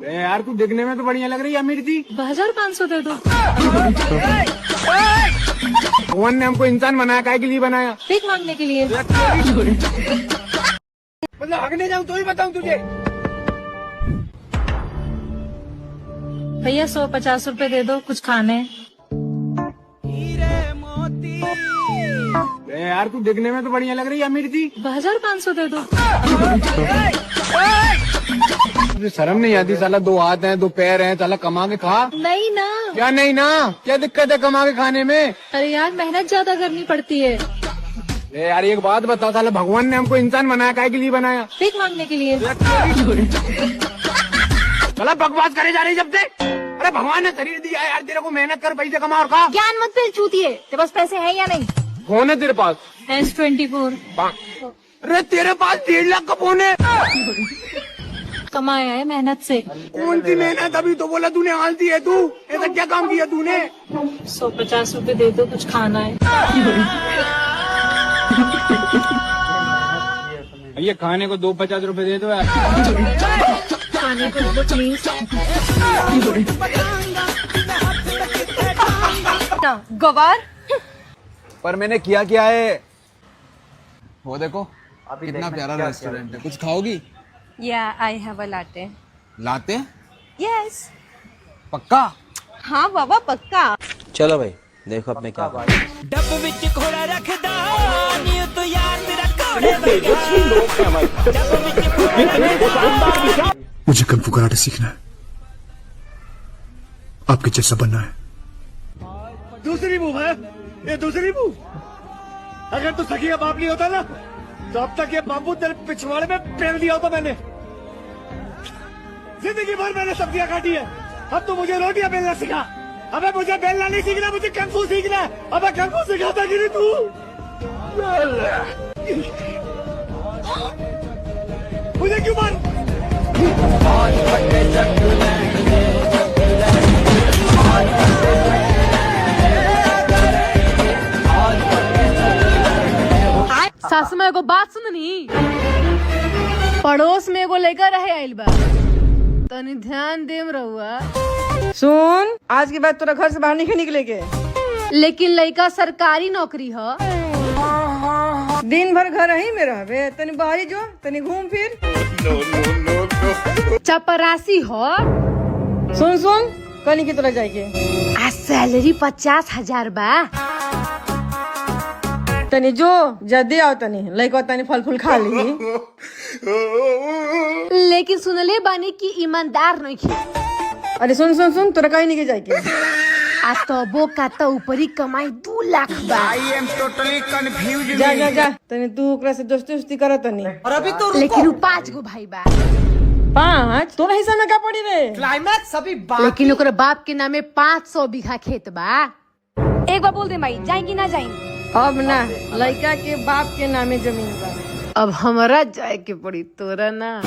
यार तू दिखने में तो बढ़िया लग रही है अमीर थी। 1500 दे दो। भगवान ने हमको इंसान बनाया, काहे के लिए बनाया? भीख मांगने के लिए। मतलब हगने जाऊँ तो ही बताऊँ तुझे। भैया 150 रुपए दे दो, कुछ खाने। यार तू दिखने में तो बढ़िया लग रही है अमीर थी। 1500 दे दो। तुझे शर्म नहीं आती? साला 2 हाथ हैं, 2 पैर हैं, साला कमा के खा। नहीं ना। क्या नहीं ना? क्या दिक्कत है कमा के खाने में? अरे यार मेहनत ज्यादा करनी पड़ती है। यार एक बात बता, साला भगवान ने हमको इंसान बनाया, काहे के लिए बनाया? भीख मांगने के लिए। साला बकवास करे जा रही जब से। अरे भगवान ने शरीर दिया है यार तेरे को, मेहनत कर, पैसे कमा और खा। ज्ञान मत फिर चूतिए, तेरे पास पैसे हैं या नहीं? फोन है तेरे पास? S24। अरे तेरे पास 1.5 लाख का फोन है? कमाया है मेहनत से। कौन सी मेहनत? अभी तो बोला तूने आलसी है तू। ऐसा क्या काम किया तूने? 150 रुपए दे दो, कुछ खाना है। ये खाने को 250 रुपए दे दो यार। खाने को दे दो प्लीज। गवार। पर मैंने किया क्या है? वो देखो कितना प्यारा रेस्टोरेंट है। कुछ खाओगी? Yeah, I have a latte. Latte? Yes. पक्का? हाँ बाबा पक्का। चलो भाई देखो अब मैं क्या डब विच घोड़ा रखदा नी तो यार तेरा घोड़े वर्गा। मुझे कung fu कराटे सीखना है, आपके जैसा बनना है। दूसरी मुंह है ये, दूसरी मुंह। अगर तू सखी का बाप नहीं होता ना तो अब तक ये बाबू तेरे पिछवाड़े में पेल दिया होता मैंने। जिंदगी भर मैंने सब्जियां काटी है, अब तू मुझे रोटियां बेलना सिखा। अबे मुझे बेलना नहीं सीखना, मुझे कung fu सीखना है। अबे kung fu सिखाता कि नहीं तू? मुझे क्यों मार? सासू में एगो बात सुननी। पड़ोस में एगो लेकर रहे आइल बा, तनी ध्यान देम रहुआ। सुन, आज के बाद तोरा घर से बाहर नहीं निकले के। लेकिन लड़का सरकारी नौकरी ह। दिन भर घर ही में रहबे, तनी बाहरी जो, तनी घूम फिर। चपरासी हो। सुन सुन, कल की तोरा जाए के। आज सैलरी 50,000 बा। तनी जो जल्दी आओ, तनी लइका तनी फल फूल खा ली। लेकिन सुनले बानी की ईमानदार नहीं खे। अरे सुन सुन सुन, तोरा कहीं नहीं जाए के। आ तबो का तो ऊपरी कमाई 2 लाख बा। I am totally confused। जा जा जा, तनी तू ओकरा से दोस्ती उस्ती कर तनी। और अभी तो लेकिन वो 5 गो भाई बा। 5? तोरा हिस्सा में क्या पड़ी रे? क्लाइमैक्स अभी लेकिन ओकरा बाप के नामे 500 बीघा खेत बा। एक बार बोल दे भाई, जाएंगी ना जाएंगी? अब ना, लड़का के बाप के नामे जमीन बा। अब हमारा जाए के पड़ी, तोरा ना।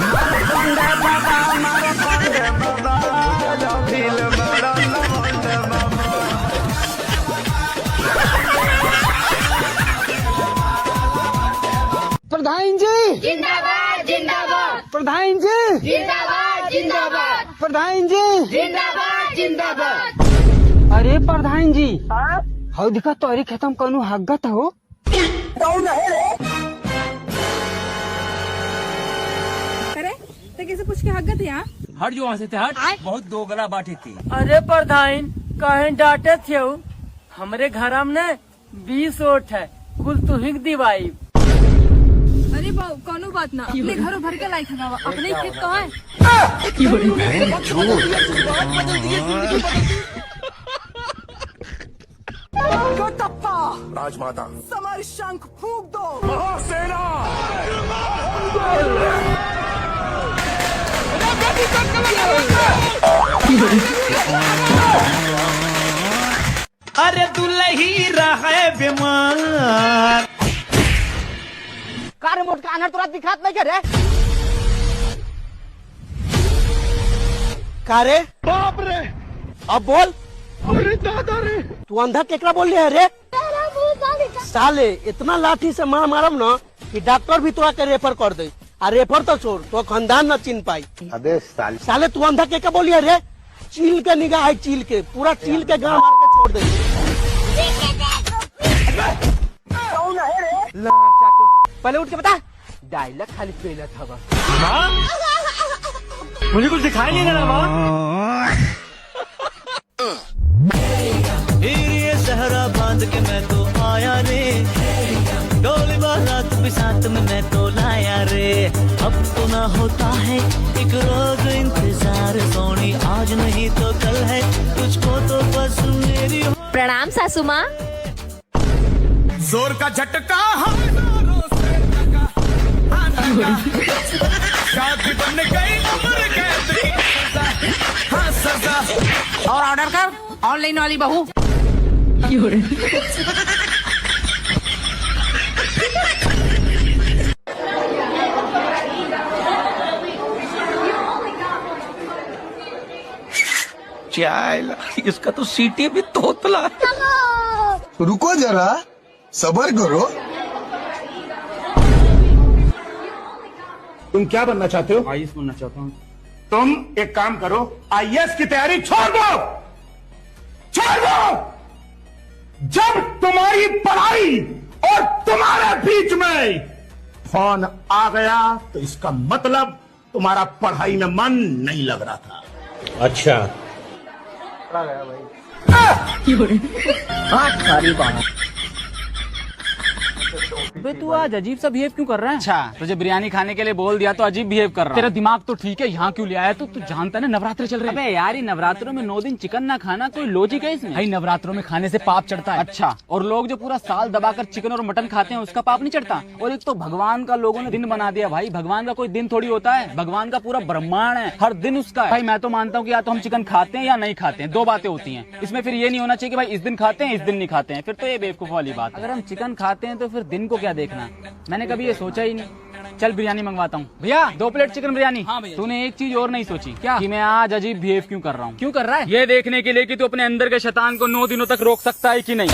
प्रधान जी जिंदाबाद जिंदाबाद। प्रधान जी जिंदाबाद जिंदाबाद। प्रधान जी जिंदाबाद जिंदाबाद। अरे प्रधान जी, हाँ दिखा तोरी खत्म कनु हगत हो। अरे तो किसे पूछ के हगत यहाँ? हट जो वहाँ से हट। बहुत दो गला बाटी थी। अरे प्रधान, कहीं डांटे थे? हमरे घर में 20 ओट है, कुल तू ही दिवाई। अरे बाबू कोनो बात ना, अपने घरों भर के लायक हवा, अपने ही खेत कहाँ है? राजमाता समर शंख फूंक दो। अरे दुल्ही रहे बीमार। कार मोट का अनर तोरा दिखात नहीं करे। का रे? बाप रे, अब बोल। अरे दादा रे, तू अंधा केकरा बोल रहे रे? साले इतना लाठी से मार मारम ना कि डॉक्टर भी तोरा के रेफर कर दे। अरे पर तो छोड़ तो खानदान न चिन्ह पाई। अबे साले तू अंधा के बोलिए रे? चील के निगाह है, चील के पूरा चील के गाँव मार के छोड़ दे। पहले उठ के बता, डायलॉग खाली पेला था बस। मुझे कुछ दिखाई नहीं दे रहा माँ। ये सहरा बांध के मैं तो आया रे, डोली बारात भी साथ में मैं तो लाया रे। अब तो ना होता है एक रोज इंतजार सोनी, आज नहीं तो कल है तुझको तो बस मेरी। प्रणाम सासू माँ। जोर का झटका शादी बन गई उम्र कैदी, हाँ सजा। और ऑर्डर कर, ऑनलाइन वाली बहू। इसका तो सीटी भी तोतला। रुको जरा, सबर करो। तुम क्या बनना चाहते हो? आईएएस बनना चाहता हूँ। तुम एक काम करो, आईएएस की तैयारी छोड़ दो, छोड़ दो। जब तुम्हारी पढ़ाई और तुम्हारे बीच में फोन आ गया तो इसका मतलब तुम्हारा पढ़ाई में मन नहीं लग रहा था। अच्छा बे तू आज अजीब सा बिहेव क्यों कर रहा है? अच्छा तुझे बिरयानी खाने के लिए बोल दिया तो अजीब बिहेव कर रहा है। तेरा दिमाग तो ठीक है, यहाँ क्यों ले आया तू जानता है ना नवरात्र चल रहे हैं। अबे यार, नवरात्रों में 9 दिन चिकन ना खाना कोई लॉजिक है इसमें? भाई नवरात्रों में खाने से पाप चढ़ता है। अच्छा, और लोग जो पूरा साल दबाकर चिकन और मटन खाते हैं उसका पाप नहीं चढ़ता? और एक तो भगवान का लोगों ने दिन बना दिया। भाई भगवान का कोई दिन थोड़ी होता है, भगवान का पूरा ब्रह्मांड है, हर दिन उसका है। भाई मैं तो मानता हूँ कि या तो हम चिकन खाते हैं या नहीं खाते हैं, 2 बातें होती हैं। इसमें फिर ये नहीं होना चाहिए कि भाई इस दिन खाते हैं इस दिन नहीं खाते हैं, फिर तो ये बेवकूफ वाली बात। अगर हम चिकन खाते हैं तो फिर दिन को क्या देखना? मैंने कभी ये सोचा ही नहीं। चल बिरयानी मंगवाता हूँ। भैया 2 प्लेट चिकन बिरयानी। हाँ भैया। तूने एक चीज और नहीं सोची क्या? कि मैं आज अजीब बिहेव क्यों कर रहा हूँ? क्यों कर रहा है? ये देखने के लिए कि तू अपने अंदर के शैतान को 9 दिनों तक रोक सकता है कि नहीं।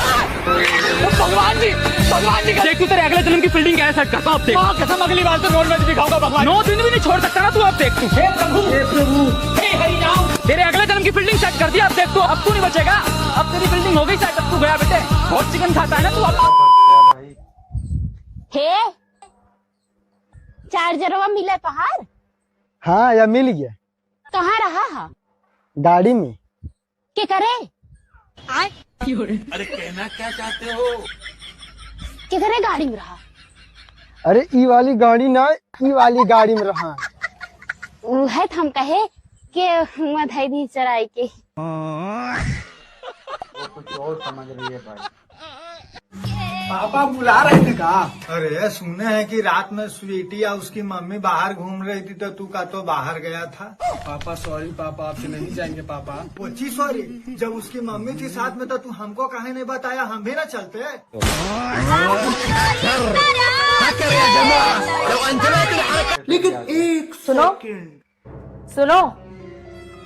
भगवान जी देख, तू तेरे अगले जन्म की फील्डिंग कैसे सेट करता हूँ। कसम अगली बार तो नॉन वेज भी खाऊंगा भगवान। 9 दिन भी नहीं छोड़ सकता ना तू। अब देख तू, तेरे अगले जन्म की फील्डिंग सेट कर दिया। अब देख तू, अब तू नहीं बचेगा। अब तेरी फील्डिंग हो गई सेट। अब तू गया बेटे, बहुत चिकन खाता है ना तू। अब हे चार्जरवा मिले पहाड़? हाँ या मिल गया। कहाँ रहा हा? गाड़ी में। के करे? अरे कहना क्या चाहते हो? के करे गाड़ी में रहा? अरे ई वाली गाड़ी ना, ई वाली गाड़ी में रहा। है हम कहे कि मधाई दी चराई के। कुछ और समझ रही है भाई। पापा बुला रहे थे का? अरे सुने हैं कि रात में स्वीटी या उसकी मम्मी बाहर घूम रही थी तो तू का तो बाहर गया था। पापा सॉरी पापा, आपसे नहीं जाएंगे पापा। पूछी सॉरी, जब उसकी मम्मी थी साथ में तो तू हमको काहे नहीं बताया? हम भी ना चलते। लेकिन एक सुनो,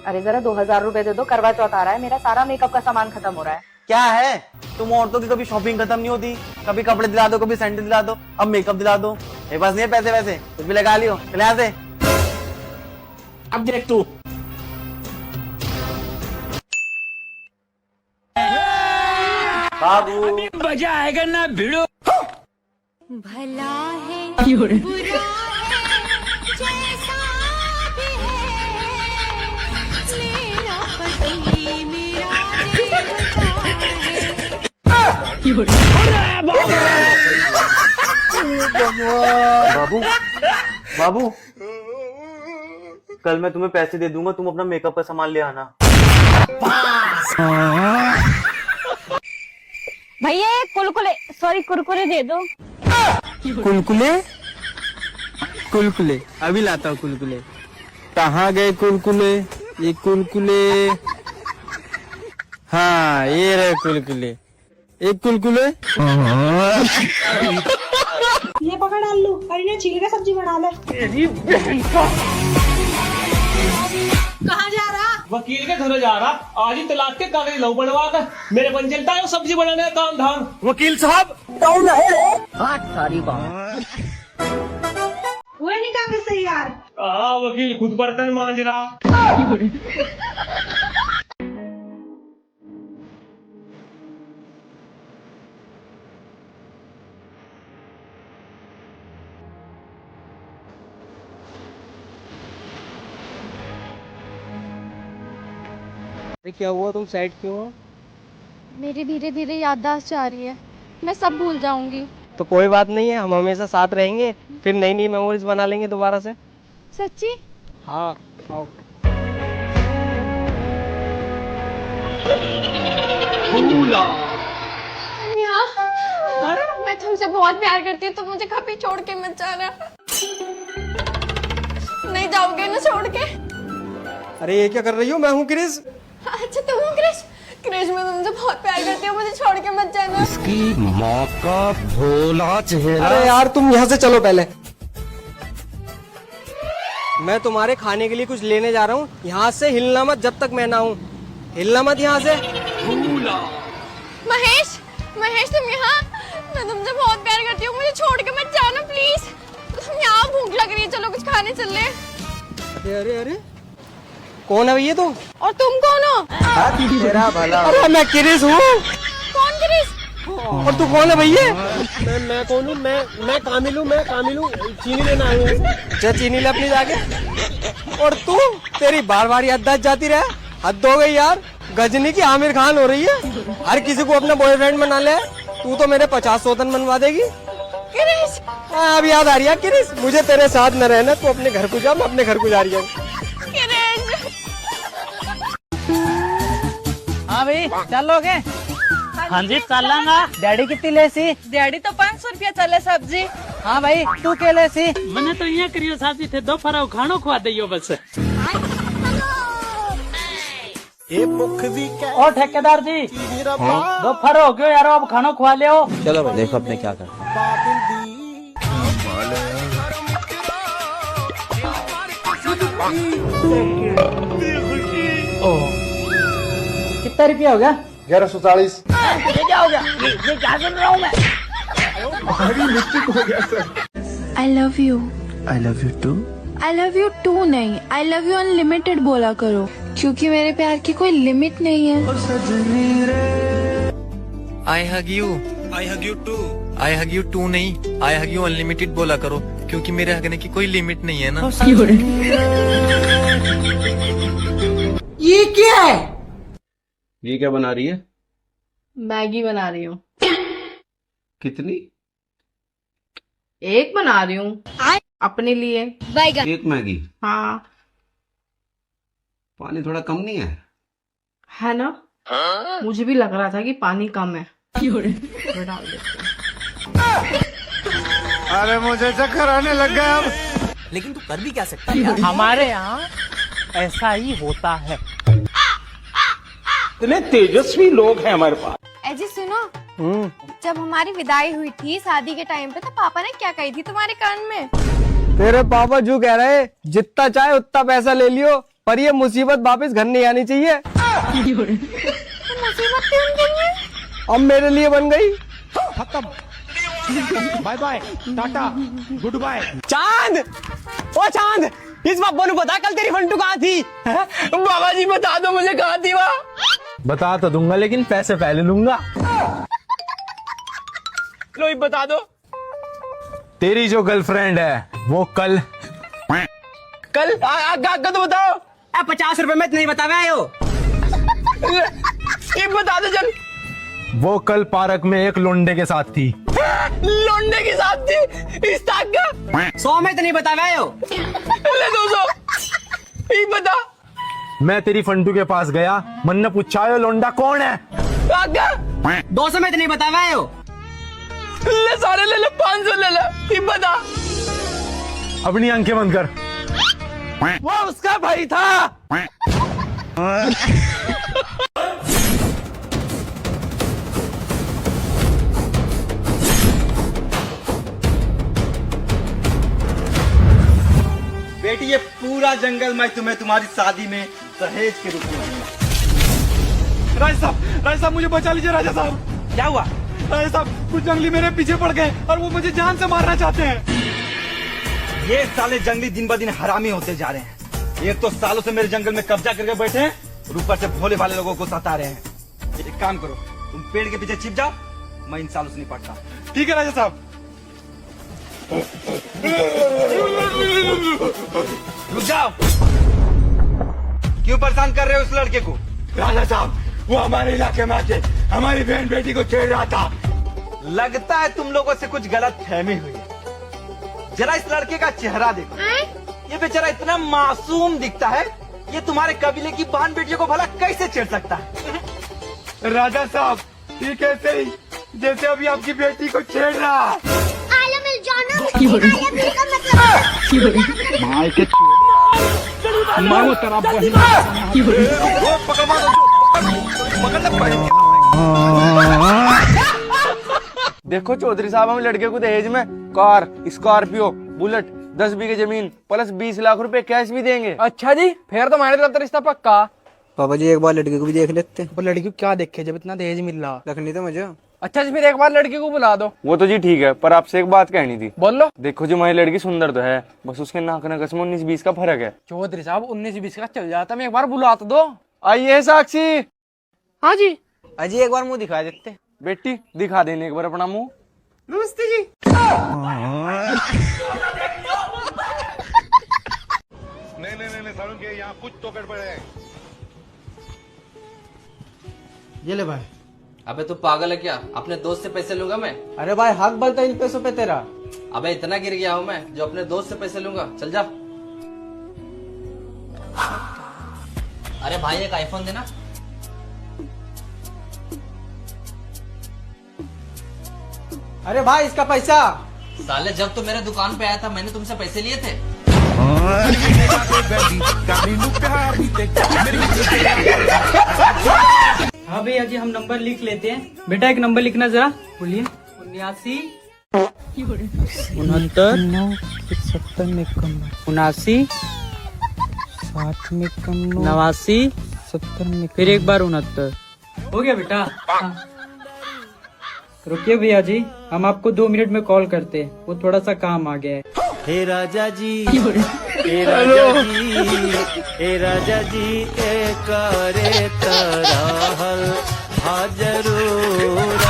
अरे जरा 2000 रुपए दे दो, करवा चौथ आ रहा है, मेरा सारा मेकअप का सामान खत्म हो रहा है। क्या है, तुम औरतों की कभी शॉपिंग खत्म नहीं होती। कभी कपड़े दिला दो, कभी सैंडल दिला दो, अब मेकअप दिला दो। मेरे पास नहीं है पैसे वैसे, कुछ भी लगा लियो। चले यहाँ से। अब देख तू। बाबू मजा आएगा ना भिड़ो। भला है बुरा है जैसा भी है, मेरा पति मेरा बाबू बाबू, कल मैं तुम्हें पैसे दे दूंगा, तुम अपना मेकअप का सामान ले आना। भैया कुलकुले, सॉरी कुरकुरे दे दो। कुलकुले? कुलकुले अभी लाता हूँ। कुलकुले कहाँ गए कुलकुले? ये कुलकुले, हाँ ये रहे कुलकुले। एक कुलकुले। ये पकड़ आलू और इन्हें छील के सब्जी बना ले। कहाँ जा रहा? वकील के घर जा रहा। आज ही तलाक के कागज लो बनवा कर मेरे बन चलता है सब्जी बनाने का काम धाम। वकील साहब, हुए नहीं काफी सही यार। वकील खुद बर्तन मांज रहा। क्या हुआ, तुम सैड क्यों हो? मेरी धीरे धीरे याददाश्त जा रही है, मैं सब भूल जाऊंगी। तो कोई बात नहीं है, हम हमेशा साथ रहेंगे, फिर नई नई मेमोरीज बना लेंगे दोबारा से। सच्ची? हाँ आओ। मैं तुमसे बहुत प्यार करती हूँ, तुम मुझे कभी छोड़ के मत जाना। नहीं जाओगे ना छोड़ के? अरे ये क्या कर रही हो? मैं हूँ क्रिस। अच्छा तुम हो क्रिश? क्रिश मैं तुमसे बहुत प्यार करती हूँ, मुझे छोड़ के मत जाना। इसकी माँ का भोला चेहरा। अरे यार तुम यहाँ से चलो पहले, मैं तुम्हारे खाने के लिए कुछ लेने जा रहा हूँ। यहाँ से हिलना मत जब तक मैं ना हूँ, हिलना मत यहाँ से। महेश, महेश तुम यहाँ? मैं तुमसे बहुत प्यार करती हूँ, मुझे छोड़ के मत जाना प्लीज। तुम यहाँ, भूख लग रही है, चलो कुछ खाने चल ले। अरे अरे अरे, कौन है भैया तुम? और तुम कौन हो? तेरा भला। अरे मैं क्रिस हूँ। कौन क्रिस? और तू कौन है भैया? मैं कौन हूँ? मैं कामिल हूँ, मैं कामिल हूँ, चीनी लेना आया हूँ। जा चीनी ले अपनी जाके। और तू, तेरी बार बार याददाश्त जाती रहे, हद हो गई यार। गजनी की आमिर खान हो रही है, हर किसी को अपना बॉयफ्रेंड बना ले। तू तो मेरे 50 सौतन बनवा देगी। क्रिस, अब याद आ रही है क्रिस, मुझे तेरे साथ न रहना, तू अपने घर को जा, मैं अपने घर को जा रही हूँ। हाँ भाई चलोगे? हाँ जी चल लांगा। डैडी कितनी लेसी? डैडी तो 500 रुपया चले सब्जी। हाँ भाई तू के लेसी? मैंने तो यहाँ करियो साथी थे, 2 फराव खानो खवा दियो बस। और ठेकेदार जी 2 फरो हो गयो यार, अब खानो खवा ले। चलो भाई देखो अपने क्या करना है। कितना रुपया हो गया? 1140। क्या हो गया? ये क्या सुन रहा हूँ मैं? I love you. I love you too. I love you too नहीं, आई लव यू अनलिमिटेड बोला करो, क्योंकि मेरे प्यार की कोई लिमिट नहीं है। I hug you too. I hug you too नहीं, आई हग यू अनलिमिटेड बोला करो, क्योंकि मेरे हगने की कोई लिमिट नहीं है ना। ये क्या है? ये क्या बना रही है? मैगी बना रही हूँ। कितनी? एक बना रही हूँ अपने लिए। एक मैगी? हाँ। पानी थोड़ा कम नहीं है? है ना, मुझे भी लग रहा था कि पानी कम है। डाल देते हैं। अरे मुझे चक्कर आने लग गया अब। लेकिन तू कर भी क्या सकता है? हमारे यहाँ ऐसा ही होता है। इतने तेजस्वी लोग हैं हमारे पास। जी सुनो, जब हमारी विदाई हुई थी शादी के टाइम पे, तो पापा ने क्या कही थी तुम्हारे कान में? तेरे पापा जो कह रहे, जितना चाहे उतना पैसा ले लियो, पर ये मुसीबत वापस घर नहीं आनी चाहिए। मुसीबत क्यों बन गई? अब मेरे लिए बन गई। खत्म, bye bye, tata, goodbye. चांद, ओ चांद, इस बाबा ने बता कल तेरी फंटू कहाँ थी? बाबा जी बता दो मुझे कहाँ थी वहाँ। बता तो दूंगा, लेकिन पैसे पहले लूंगा। लो बता दो। तेरी जो गर्लफ्रेंड है वो कल आगा तो बताओ। 50 रुपए में नहीं बतावे आयो। ये बता दो जल्दी। वो कल पार्क में एक लोंडे के साथ थी। लोंडे के साथ थी? इस ताक का 100 में तो नहीं बतावे आयो। ले 200। ये बता। मैं तेरी फंटू के पास गया, मन ने पूछा ये लोंडा कौन है? आगा 200 में तो नहीं बतावे आयो। ले सारे ले ले, 500 ले ले। ये बता। अपनी आंखें बंद कर। वो उसका भाई था। बेटी ये पूरा जंगल मैं तुम्हें तुम्हारी शादी में दहेज के रूप में दूंगा। राजा साहब मुझे बचा लीजिए। राजा साहब क्या हुआ? राजा साहब कुछ जंगली मेरे पीछे पड़ गए और वो मुझे जान से मारना चाहते हैं। ये साले जंगली दिन ब दिन हरामी होते जा रहे हैं। एक तो सालों से मेरे जंगल में कब्जा करके बैठे हैं और ऊपर से भोले भाले लोगों को सता रहे हैं। एक काम करो, तुम पेड़ के पीछे छिप जाओ, मैं इन सालों से निपटता। ठीक है राजा साहब। रुक जाओ, क्यों परेशान कर रहे हो उस लड़के को? राजा साहब, वो हमारे इलाके में आके हमारी बहन बेटी को छेड़ रहा था। लगता है तुम लोगों से कुछ गलत फहमी हुई है। जरा इस लड़के का चेहरा देखो, ये बेचारा इतना मासूम दिखता है, ये तुम्हारे कबीले की बहन बेटियों को भला कैसे छेड़ सकता है? राजा साहब, ये कैसे ही जैसे अभी आपकी बेटी को छेड़ रहा। मारो तेरा बहिन। देखो चौधरी साहब, हम लड़के को दहेज में कार, स्कॉर्पियो, बुलेट, 10 बीघे जमीन प्लस 20 लाख रुपए कैश भी देंगे। अच्छा जी, फिर तो हमारे तरफ रिश्ता पक्का। पापा जी एक बार लड़के को भी देख लेते। और लड़की को क्या देखे जब इतना दहेज मिल रहा? रखनी तो मुझे। अच्छा जी, फिर एक बार लड़की को बुला दो। वो तो जी ठीक है, पर आपसे एक बात कहनी थी। बोलो। देखो जी, हमारी लड़की सुंदर तो है, बस उसके नाक नकस में 19-20 का फर्क है। चौधरी साहब, 19-20 का चल जाता, मैं एक बार बुला तो दो। आइए साक्षी। हाँ जी। अजी एक बार मुंह दिखा देते। बेटी दिखा देने एक बार अपना मुंह। नमस्ते जी। नहीं सारुण के यहाँ कुछ तो गड़बड़ है। ये ले भाई। अबे तू पागल है क्या? अपने दोस्त से पैसे लूंगा मैं? अरे भाई हक बनता है इन पैसों पे तेरा। अबे इतना गिर गया हूँ मैं जो अपने दोस्त से पैसे लूंगा? चल जा। अरे भाई एक आईफोन देना। अरे भाई इसका पैसा। साले जब तो मेरे दुकान पे आया था मैंने तुमसे पैसे लिए थे। हाँ भैया जी, हम नंबर लिख लेते हैं। बेटा एक नंबर लिखना जरा। बोलिए। 79 69 70 में कम 79 60 में कम 89 70 में फिर एक बार 69। हो गया बेटा? हाँ। रुकिए भैया जी, हम आपको 2 मिनट में कॉल करते हैं, वो थोड़ा सा काम आ गया है। हे राजा जी, हे राजा जी, हे राजा जी, ए करे तराहल हाजरूरत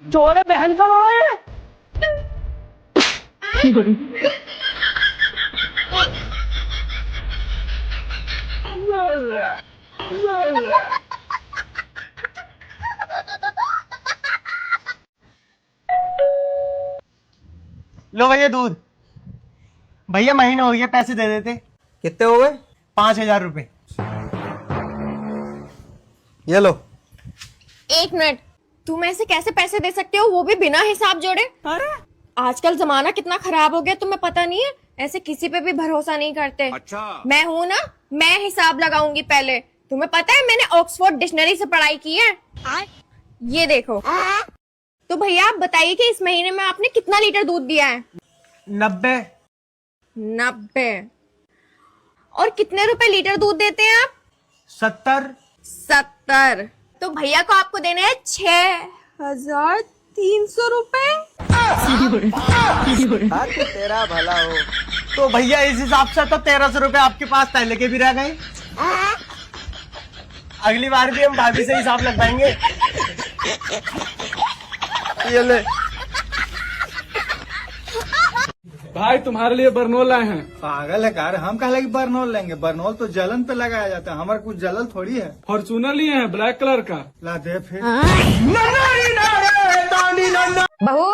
चोर है बहन का माँ है। लो भैया दूध। भैया महीना हो गया, पैसे दे देते। कितने हो गए? 5000 रुपए। ये लो। एक मिनट, तुम ऐसे कैसे पैसे दे सकते हो, वो भी बिना हिसाब जोड़े? अरे आजकल जमाना कितना खराब हो गया, तुम्हें पता नहीं है? ऐसे किसी पे भी भरोसा नहीं करते। अच्छा। मैं हूँ ना, मैं हिसाब लगाऊंगी पहले। तुम्हें पता है मैंने ऑक्सफोर्ड डिक्शनरी से पढ़ाई की है। ये देखो। तो भैया आप बताइए कि इस महीने में आपने कितना लीटर दूध दिया है? 90। और कितने रुपए लीटर दूध देते हैं आप? 70। तो भैया को आपको देने हैं 6300 रुपए। तेरा भला हो। तो भैया इस हिसाब से तो 1300 रुपए आपके पास पहले के भी रह गए। अगली बार भी हम भाभी से हिसाब लगवाएंगे। ये ले भाई, तुम्हारे लिए बरनोल लाए हैं। पागल है कार, हम कहा कि बरनोल लेंगे? बरनोल तो जलन पे लगाया जाता है, हमारे कुछ जलन थोड़ी है। फॉर्चूनर लिए हैं ब्लैक कलर का। ला दे फिर। बहू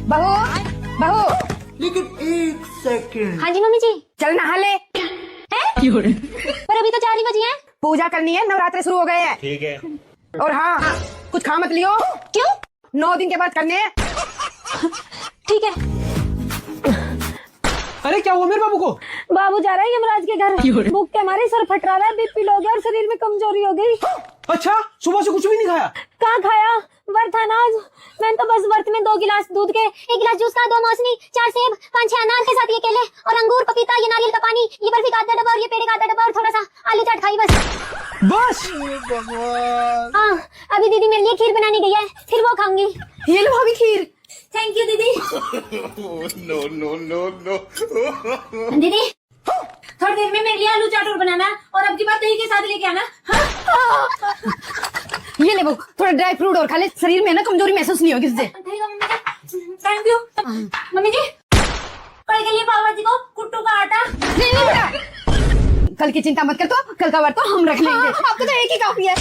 बहू बहू, लेकिन 1 सेकंड। हाँ जी मम्मी जी। चल नहा ले। पर अभी तो 4 ही बजी हैं। पूजा करनी है, नवरात्रे शुरू हो गए हैं। ठीक है। और हाँ, कुछ खा मत लियो। क्यों? 9 दिन के बाद करने हैं। ठीक है। अरे क्या हुआ मेरे बाबू को? बाबू जा रहा है यमराज के घर। भूख के हमारे सर फट रहा है, बीपी लो गया और शरीर में कमजोरी हो गई। अच्छा, सुबह से कुछ भी नहीं खाया? कहाँ खाया, व्रत था ना आज। मैंने तो बस व्रत में 2 गिलास दूध के, 1 गिलास जूस का, 2 मौसमी, 4 सेब, 5-6 अनार के साथ ये केले और अंगूर, पपीता, ये नारियल का पानी, ये बर्फी का आधा डब्बा और ये पेड़े का आधा डब्बा और थोड़ा सा आलू चाट खाई बस। हाँ, अभी दीदी मेरे लिए खीर बनाने गई है, फिर वो खाऊंगी। ये लो भाभी खीर। थैंक यू दीदी। No no no no. दीदी थोड़ी देर में मेरे लिए आलू चाट और बनाना और अब की बात दही के साथ लेके आना। हाँ? ये ले वो थोड़ा ड्राई फ्रूट और खा ले, शरीर में ना कमजोरी महसूस नहीं होगी इससे। थैंक यू मम्मी जी। कल के लिए पाव भाजी को कुट्टू का आटा। नहीं बेटा, कल की चिंता मत कर, तो कल का व्रत तो हम रख लेंगे। आपको तो एक ही काफी है।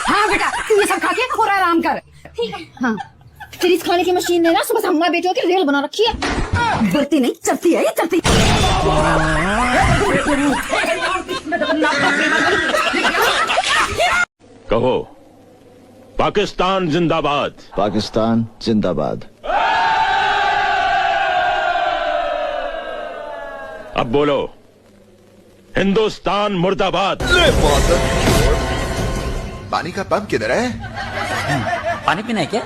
हाँ बेटा, तू ये सब खा के और आराम कर। ठीक है। हाँ, फिर इस खाने की मशीन ने ना सुबह से हमारे बेटियों की रेल बना रखी है। बढ़ती नहीं चलती है ये, चलती। कहो पाकिस्तान जिंदाबाद। पाकिस्तान जिंदाबाद। अब बोलो हिंदुस्तान मुर्दाबाद। पानी का पंप किधर है? पानी पीना है क्या?